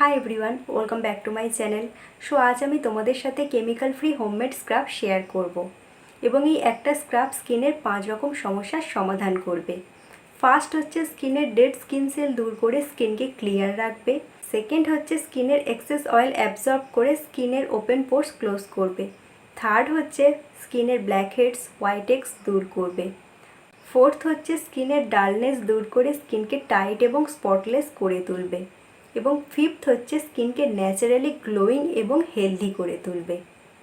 Hi everyone, welcome back to my channel. So আজ আমি তোমাদের সাথে chemical free homemade scrub share করব এবং এই একটা স্ক্রাব স্কিনের 5 রকম সমস্যার সমাধান করবে। ফার্স্ট হচ্ছে স্কিনের ডেড স্কিন সেল দূর করে স্কিনকে ক্লিয়ার রাখবে। সেকেন্ড হচ্ছে স্কিনের এক্সেস অয়েল অ্যাবজর্ব করে স্কিনের ওপেন পোর্স ক্লোজ করবে। থার্ড হচ্ছে স্কিনের ব্ল্যাক হেডস হোয়াইট এক্স দূর করবে। ফোর্থ হচ্ছে স্কিনের ডালনেস দূর করে স্কিনকে টাইট এবং স্পটলেস করে তুলবে। এবং ফিফথ হচ্ছে স্কিনকে ন্যাচারালি গ্লোয়িং এবং হেলদি করে তুলবে।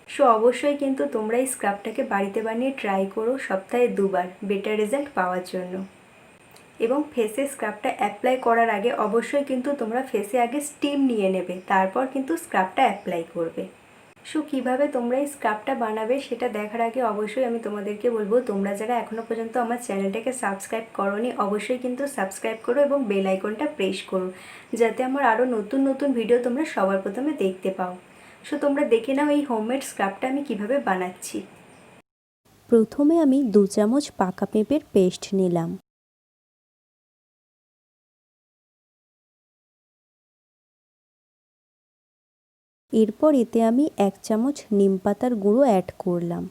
সো অবশ্যই কিন্তু তোমরা এই স্ক্রাবটাকে বাড়িতে বানিয়ে ট্রাই করো সপ্তাহে 2 বার বেটার রেজাল্ট পাওয়ার জন্য। এবং ফেসে স্ক্রাবটা অ্যাপ্লাই করার আগে অবশ্যই কিন্তু তোমরা ফেসে আগে স্টিম নিয়ে নেবে, তারপর কিন্তু স্ক্রাবটা অ্যাপ্লাই করবে। সো কীভাবে তোমরা এই স্ক্রাবটা বানাবে সেটা দেখার আগে অবশ্যই আমি তোমাদেরকে বলবো, তোমরা যারা এখনও পর্যন্ত আমার চ্যানেলটাকে সাবস্ক্রাইব করোনি অবশ্যই কিন্তু সাবস্ক্রাইব করো এবং বেল আইকনটা প্রেস করো, যাতে আমার আরও নতুন নতুন ভিডিও তোমরা সবার প্রথমে দেখতে পাও। সো তোমরা দেখে নাও এই হোমমেড স্ক্রাবটা আমি কিভাবে বানাচ্ছি। প্রথমে আমি 2 চামচ পাকা পেঁপের পেস্ট নিলাম। এরপর এতে আমি 1 চামচ নিম পাতার গুঁড়ো অ্যাড করলাম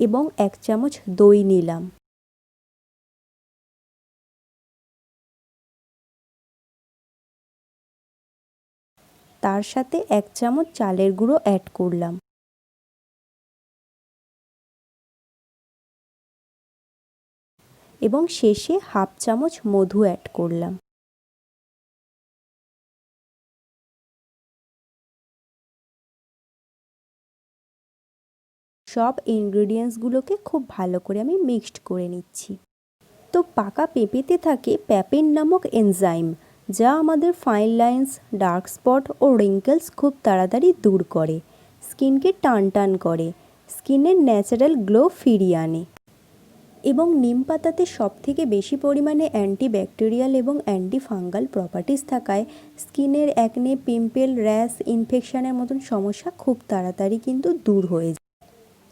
এবং 1 চামচ দই নিলাম। তার সাথে 1 চামচ চালের গুঁড়ো অ্যাড করলাম এবং শেষে হাফ চামচ মধু অ্যাড করলাম। সব ইনগ্রেডিয়েন্টসগুলোকে খুব ভালো করে আমি মিক্সড করে নিচ্ছি। তো পাকা পেঁপেতে থাকে প্যাপেন নামক এনজাইম, যা আমাদের ফাইন লাইন্স, ডার্ক স্পট ও রিঙ্কেলস খুব তাড়াতাড়ি দূর করে, স্কিনকে টান টান করে, স্কিনের ন্যাচারাল গ্লো ফিরিয়ে আনে। এবং নিম পাতাতে সবথেকে বেশি পরিমাণে অ্যান্টিব্যাকটেরিয়াল এবং অ্যান্টি ফাঙ্গাল প্রপার্টিস থাকায় স্কিনের অ্যাকনে, পিম্পল, র্যাশ, ইনফেকশনের মতন সমস্যা খুব তাড়াতাড়ি কিন্তু দূর হয়ে যায়।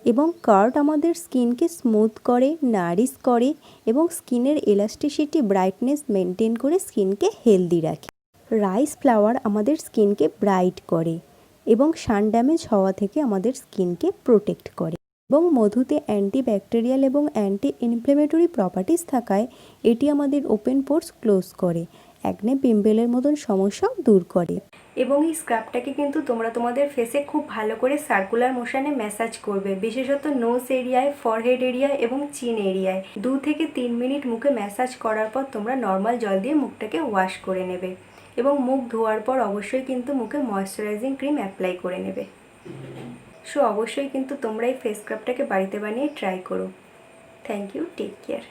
এবং কার্ড আমাদের স্কিনকে স্মুথ করে, নারিশ করে এবং স্কিনের এলাস্টিসিটি, ব্রাইটনেস মেনটেন করে স্কিনকে হেলদি রাখে। রাইস ফ্লাওয়ার আমাদের স্কিনকে ব্রাইট করে এবং সান ড্যামেজ হওয়া থেকে আমাদের স্কিনকে প্রোটেক্ট করে। এবং মধুতে অ্যান্টিব্যাকটেরিয়াল এবং অ্যান্টি ইনফ্লেমেটরি প্রপার্টিস থাকায় এটি আমাদের ওপেন পোর্স ক্লোজ করে, অ্যাকনে, পিম্পলের মতন সমস্যাও দূর করে। এবং এই স্ক্রাবটাকে কিন্তু তোমরা তোমাদের ফেসে খুব ভালো করে সার্কুলার মোশনে ম্যাসাজ করবে, বিশেষত নোজ এরিয়ায়, ফরহেড এরিয়ায় এবং চিন এরিয়ায় 2 থেকে 3 মিনিট মুখে ম্যাসাজ করার পর তোমরা নর্মাল জল দিয়ে মুখটাকে ওয়াশ করে নেবে এবং মুখ ধোয়ার পর অবশ্যই কিন্তু মুখে ময়শ্চারাইজিং ক্রিম অ্যাপ্লাই করে নেবে। সো অবশ্যই কিন্তু তোমরা এই ফেস স্ক্রাবটাকে বাড়িতে বানিয়ে ট্রাই করো। Thank you, take care.